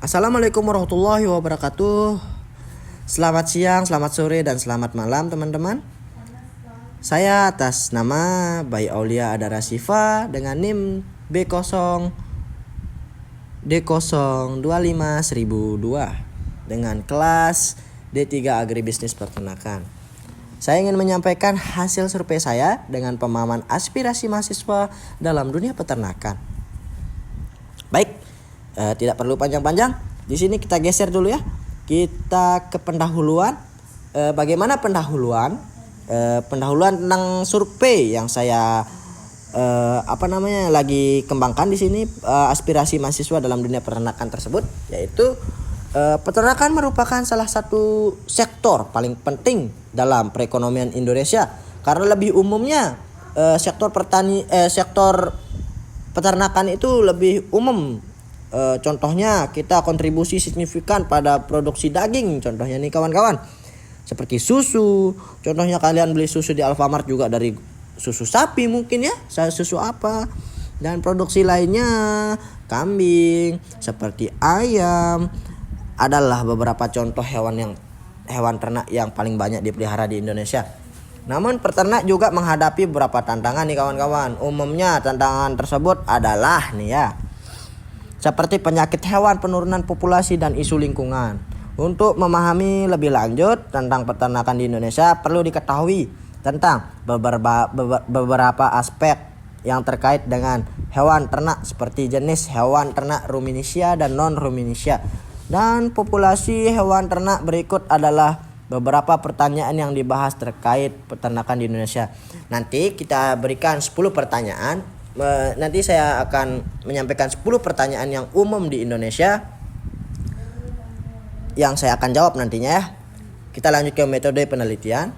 Assalamualaikum warahmatullahi wabarakatuh. Selamat siang, selamat sore, dan selamat malam teman-teman. Saya atas nama Bayi Aulia Adara Sifa dengan NIM B0 D025 dengan kelas D3 Agribisnis Peternakan. Saya ingin menyampaikan hasil survei saya dengan pemahaman aspirasi mahasiswa dalam dunia peternakan. Baik, tidak perlu panjang-panjang. Di sini kita geser dulu ya. Kita ke pendahuluan. Bagaimana pendahuluan? Pendahuluan tentang survei yang saya lagi kembangkan di sini, aspirasi mahasiswa dalam dunia peternakan tersebut, yaitu peternakan merupakan salah satu sektor paling penting dalam perekonomian Indonesia karena lebih umumnya sektor peternakan itu lebih umum. Contohnya kita kontribusi signifikan pada produksi daging, contohnya nih kawan-kawan, seperti susu. Contohnya kalian beli susu di Alfamart juga dari susu sapi mungkin ya, susu apa, dan produksi lainnya kambing, seperti ayam adalah beberapa contoh hewan ternak yang paling banyak dipelihara di Indonesia. Namun peternak juga menghadapi beberapa tantangan nih kawan-kawan. Umumnya tantangan tersebut adalah nih ya, seperti penyakit hewan, penurunan populasi, dan isu lingkungan. Untuk memahami lebih lanjut tentang peternakan di Indonesia, perlu diketahui tentang beberapa aspek yang terkait dengan hewan ternak, seperti jenis hewan ternak ruminisia dan non-ruminisia. Dan populasi hewan ternak berikut adalah beberapa pertanyaan yang dibahas terkait peternakan di Indonesia. Nanti kita berikan 10 pertanyaan. Nanti saya akan menyampaikan 10 pertanyaan yang umum di Indonesia yang saya akan jawab nantinya ya. Kita lanjut ke metode penelitian.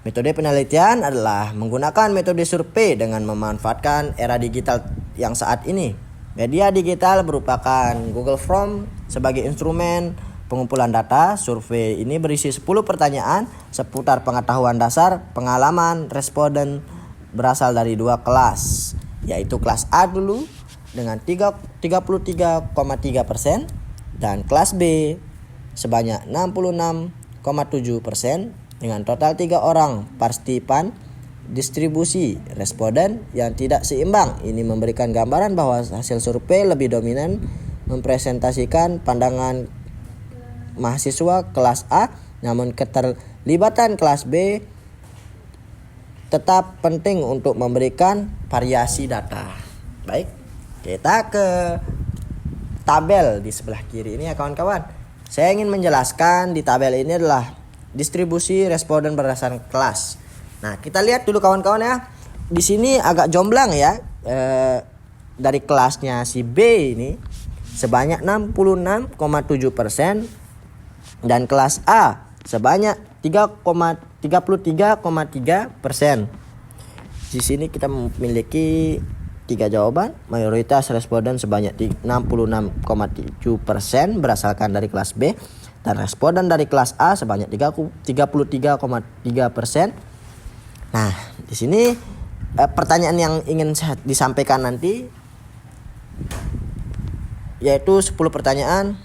Metode penelitian adalah menggunakan metode survei dengan memanfaatkan era digital yang saat ini. Media digital merupakan Google Form sebagai instrumen pengumpulan data. Survei ini berisi 10 pertanyaan seputar pengetahuan dasar, pengalaman responden berasal dari 2 kelas, yaitu kelas A dulu dengan 33,3% dan kelas B sebanyak 66,7% dengan total 3 orang partisipan. Distribusi responden yang tidak seimbang ini memberikan gambaran bahwa hasil survei lebih dominan mempresentasikan pandangan mahasiswa kelas A, namun keterlibatan kelas B tetap penting untuk memberikan variasi data. Baik, kita ke tabel di sebelah kiri ini ya kawan-kawan. Saya ingin menjelaskan di tabel ini adalah distribusi responden berdasarkan kelas. Nah, kita lihat dulu kawan-kawan ya. Di sini agak jomblang ya. Dari kelasnya si B ini sebanyak 66,7% dan kelas A sebanyak 33,3%. Di sini kita memiliki 3 jawaban. Mayoritas responden sebanyak 66,7% berasalkan dari kelas B, dan responden dari kelas A sebanyak 33,3%. Nah, di sini pertanyaan yang ingin disampaikan nanti yaitu 10 pertanyaan.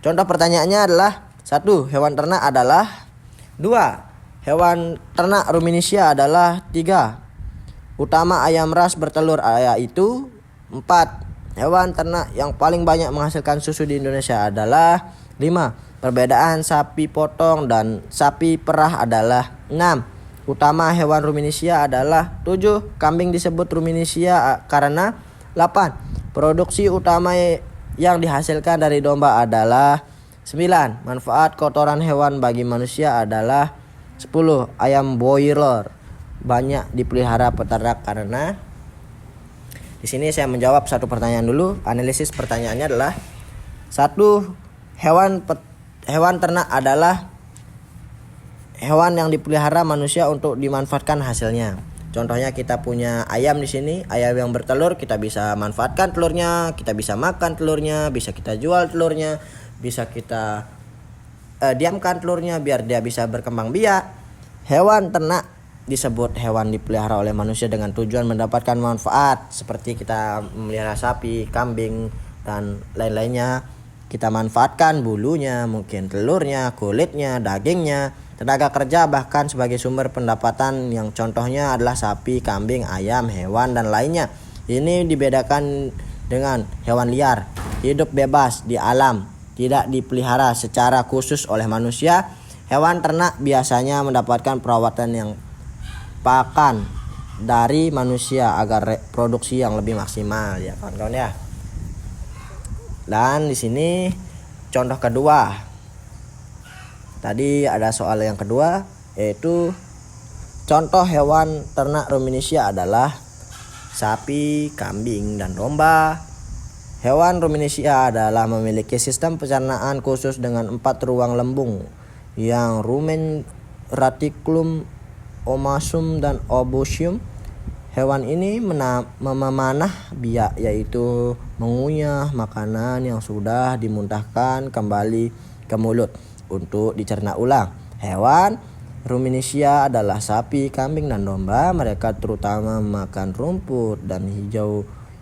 Contoh pertanyaannya adalah: 1. Hewan ternak adalah. 2. Hewan ternak ruminisia adalah. 3. Utama ayam ras bertelur yaitu. 4. Hewan ternak yang paling banyak menghasilkan susu di Indonesia adalah. 5. Perbedaan sapi potong dan sapi perah adalah. 6. Utama hewan ruminisia adalah. 7. Kambing disebut ruminisia karena. 8. Produksi utama yang dihasilkan dari domba adalah. 9. Manfaat kotoran hewan bagi manusia adalah. 10. Ayam broiler banyak dipelihara peternak karena. Di sini saya menjawab satu pertanyaan dulu. Analisis pertanyaannya adalah: 1. Hewan ternak adalah hewan yang dipelihara manusia untuk dimanfaatkan hasilnya. Contohnya kita punya ayam di sini, ayam yang bertelur, kita bisa manfaatkan telurnya, kita bisa makan telurnya, bisa kita jual telurnya, bisa kita diamkan telurnya biar dia bisa berkembang biak. Hewan ternak disebut hewan dipelihara oleh manusia dengan tujuan mendapatkan manfaat, seperti kita memelihara sapi, kambing, dan lain-lainnya. Kita manfaatkan bulunya, mungkin telurnya, kulitnya, dagingnya, tenaga kerja, bahkan sebagai sumber pendapatan yang contohnya adalah sapi, kambing, ayam, hewan, dan lainnya. Ini dibedakan dengan hewan liar, hidup bebas di alam, tidak dipelihara secara khusus oleh manusia. Hewan ternak biasanya mendapatkan perawatan yang pakan dari manusia agar produksi yang lebih maksimal, ya kawan-kawan ya. Dan di sini contoh kedua. Tadi ada soal yang kedua, yaitu contoh hewan ternak ruminisia adalah sapi, kambing, dan domba. Hewan ruminisia adalah memiliki sistem pencernaan khusus dengan 4 ruang lembung yang rumen, reticulum, omasum, dan obosium. Hewan ini memanah biak, yaitu mengunyah makanan yang sudah dimuntahkan kembali ke mulut untuk dicerna ulang. Hewan ruminisia adalah sapi, kambing, dan domba. Mereka terutama makan rumput dan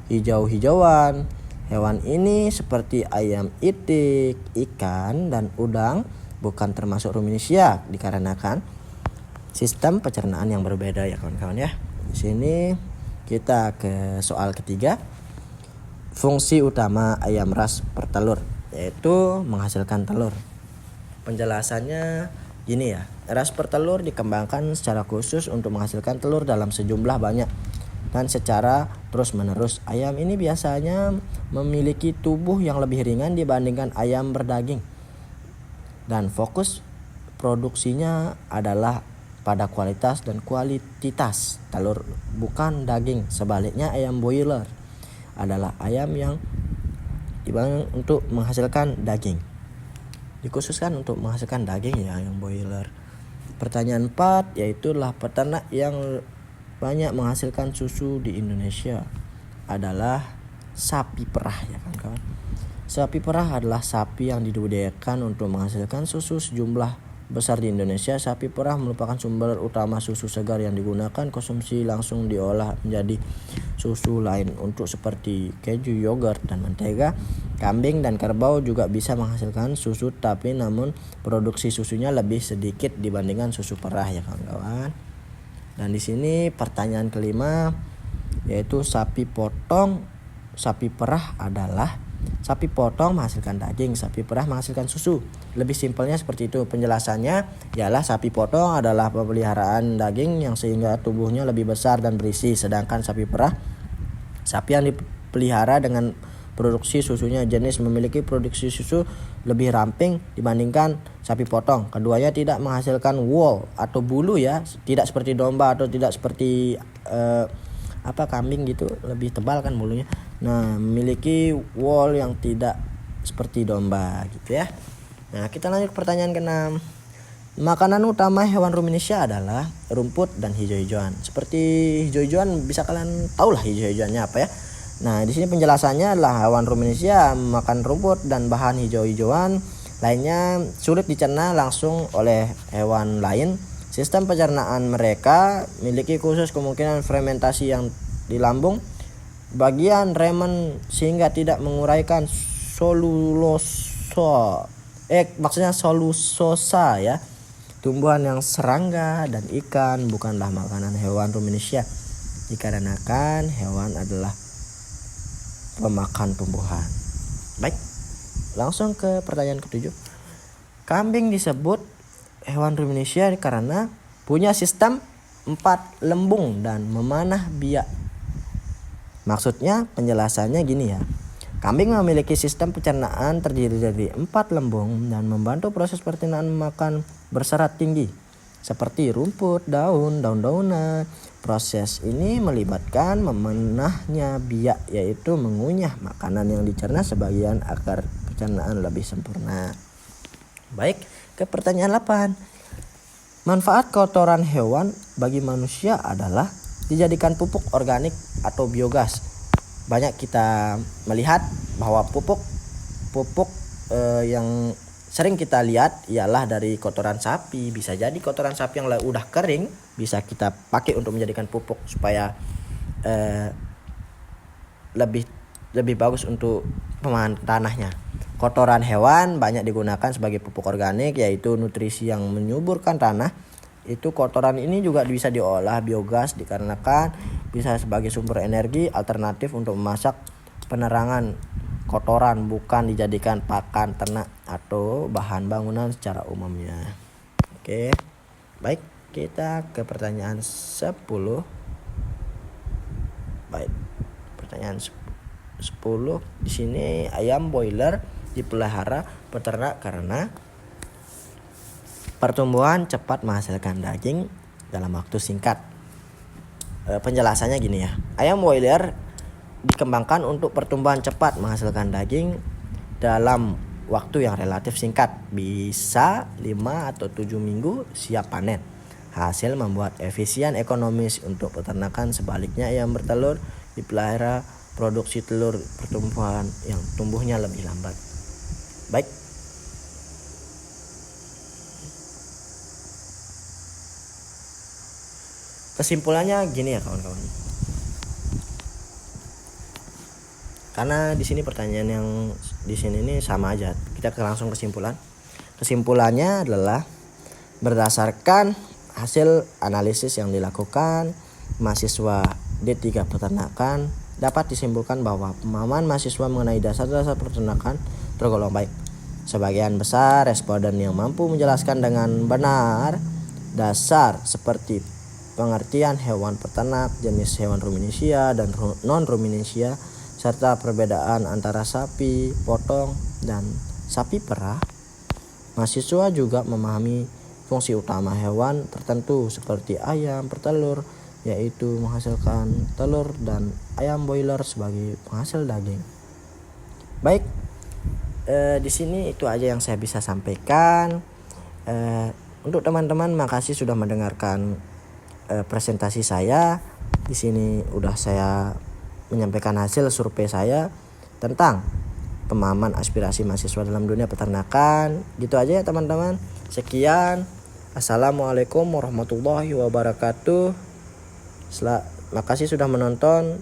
hijau-hijauan. Hewan ini seperti ayam itik, ikan, dan udang bukan termasuk ruminisia dikarenakan sistem pencernaan yang berbeda, ya kawan-kawan ya. Di sini kita ke soal ketiga. Fungsi utama ayam ras bertelur, yaitu menghasilkan telur. Penjelasannya gini ya. Ras bertelur dikembangkan secara khusus untuk menghasilkan telur dalam sejumlah banyak dan secara terus-menerus. Ayam ini biasanya memiliki tubuh yang lebih ringan dibandingkan ayam berdaging, dan fokus produksinya adalah pada kualitas dan kuantitas telur, bukan daging. Sebaliknya, ayam broiler adalah ayam yang dibangun untuk menghasilkan daging, dikhususkan untuk menghasilkan daging ya, ayam broiler. Pertanyaan 4, yaitu peternak yang banyak menghasilkan susu di Indonesia adalah sapi perah, ya kan kawan. Sapi perah adalah sapi yang dibudidayakan untuk menghasilkan susu sejumlah besar di Indonesia. Sapi perah merupakan sumber utama susu segar yang digunakan konsumsi langsung, diolah menjadi susu lain untuk seperti keju, yogurt, dan mentega. Kambing dan kerbau juga bisa menghasilkan susu, tapi namun produksi susunya lebih sedikit dibandingkan susu perah, ya kawan-kawan. Dan di sini pertanyaan kelima, yaitu sapi potong. Sapi perah adalah sapi potong menghasilkan daging, sapi perah menghasilkan susu. Lebih simpelnya seperti itu. Penjelasannya ialah sapi potong adalah pemeliharaan daging yang sehingga tubuhnya lebih besar dan berisi, sedangkan sapi perah, sapi yang dipelihara dengan produksi susunya jenis memiliki produksi susu lebih ramping dibandingkan sapi potong. Keduanya tidak menghasilkan wool atau bulu ya, tidak seperti domba atau tidak seperti kambing gitu, lebih tebal kan bulunya. Nah, memiliki wool yang tidak seperti domba gitu ya. Nah, kita lanjut ke pertanyaan ke-6. Makanan utama hewan ruminisia adalah rumput dan hijau-hijauan. Seperti hijau-hijauan, bisa kalian tahu lah hijau-hijauannya apa ya. Nah, di sini penjelasannya adalah hewan ruminisia makan rumput dan bahan hijau-hijauan lainnya sulit dicerna langsung oleh hewan lain. Sistem pencernaan mereka memiliki khusus kemungkinan fermentasi yang di lambung bagian remen sehingga tidak menguraikan selulosa ya. Tumbuhan yang serangga dan ikan bukanlah makanan hewan ruminisia dikarenakan hewan adalah pemakan tumbuhan. Baik, langsung ke pertanyaan ke-7. Kambing disebut hewan ruminisia karena punya sistem 4 lembung dan memanah biak. Maksudnya penjelasannya gini ya. Kambing memiliki sistem pencernaan terdiri dari 4 lembung dan membantu proses pencernaan makan berserat tinggi seperti rumput, daun-daunan. Proses ini melibatkan memanahnya biak, yaitu mengunyah makanan yang dicerna sebagian agar pencernaan lebih sempurna. Baik, ke pertanyaan 8. Manfaat kotoran hewan bagi manusia adalah dijadikan pupuk organik atau biogas. Banyak kita melihat bahwa pupuk yang sering kita lihat ialah dari kotoran sapi. Bisa jadi kotoran sapi yang udah kering bisa kita pakai untuk menjadikan pupuk supaya lebih bagus untuk pemahaman tanahnya. Kotoran hewan banyak digunakan sebagai pupuk organik, yaitu nutrisi yang menyuburkan tanah. Itu kotoran ini juga bisa diolah biogas dikarenakan bisa sebagai sumber energi alternatif untuk memasak penerangan. Kotoran bukan dijadikan pakan ternak atau bahan bangunan secara umumnya. Oke. Baik, kita ke pertanyaan 10. Baik. Pertanyaan 10. Di sini ayam broiler dipelihara peternak karena pertumbuhan cepat menghasilkan daging dalam waktu singkat. Penjelasannya gini ya. Ayam broiler dikembangkan untuk pertumbuhan cepat menghasilkan daging dalam waktu yang relatif singkat, bisa 5 atau 7 minggu siap panen. Hasil membuat efisien ekonomis untuk peternakan. Sebaliknya ayam bertelur dipelihara produksi telur pertumbuhan yang tumbuhnya lebih lambat. Baik. Kesimpulannya gini ya kawan-kawan. Karena di sini pertanyaan yang di sini ini sama aja. Kita langsung kesimpulan. Kesimpulannya adalah berdasarkan hasil analisis yang dilakukan mahasiswa D3 Peternakan, dapat disimpulkan bahwa pemahaman mahasiswa mengenai dasar-dasar peternakan tergolong baik. Sebagian besar responden yang mampu menjelaskan dengan benar dasar seperti pengertian hewan peternak, jenis hewan ruminisia dan non-ruminisia, serta perbedaan antara sapi potong dan sapi perah. Mahasiswa juga memahami fungsi utama hewan tertentu seperti ayam bertelur, yaitu menghasilkan telur, dan ayam broiler sebagai penghasil daging. Baik, di sini itu aja yang saya bisa sampaikan. Untuk teman-teman, makasih sudah mendengarkan presentasi saya. Di sini udah saya menyampaikan hasil survei saya tentang pemahaman aspirasi mahasiswa dalam dunia peternakan. Gitu aja ya teman-teman. Sekian. Assalamualaikum warahmatullahi wabarakatuh. Makasih sudah menonton.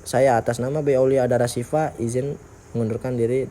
Saya atas nama B. Aulia Adara Siva izin mengundurkan diri.